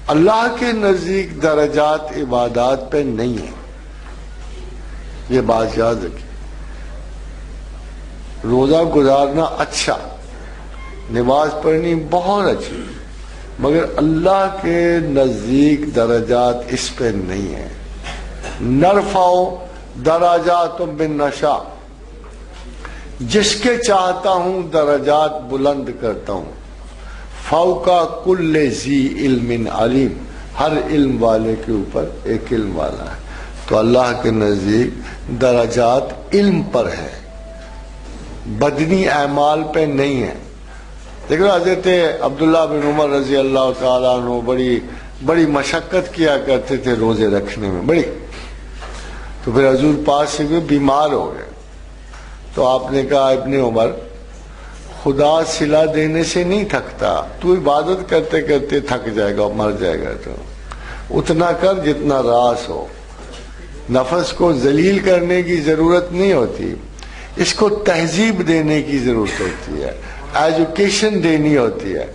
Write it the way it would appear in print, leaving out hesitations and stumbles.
اللہ کے نزدیک درجات عبادات پہ نہیں ہے، یہ بات یاد رکھیے۔ روزہ گزارنا اچھا، نماز پڑھنی بہت اچھی، مگر اللہ کے نزدیک درجات اس پہ نہیں ہے۔ نرفع درجات بالنشاء، جس کے چاہتا ہوں درجات بلند کرتا ہوں۔ فوق کل ذی علم علیم، ہر علم والے کے اوپر ایک علم والا ہے۔ تو اللہ کے نزدیک درجات علم پر ہے، بدنی اعمال پہ نہیں ہے۔ دیکھو حضرت عبداللہ بن عمر رضی اللہ تعالیٰ عنہ بڑی مشقت کیا کرتے تھے روزے رکھنے میں، بڑی۔ تو پھر حضور پاس سے بھی بیمار ہو گئے، تو آپ نے کہا ابن عمر، خدا صلہ دینے سے نہیں تھکتا، تو عبادت کرتے کرتے تھک جائے گا، مر جائے گا، تو اتنا کر جتنا راس ہو۔ نفس کو ذلیل کرنے کی ضرورت نہیں ہوتی، اس کو تہذیب دینے کی ضرورت ہوتی ہے، ایجوکیشن دینی ہوتی ہے۔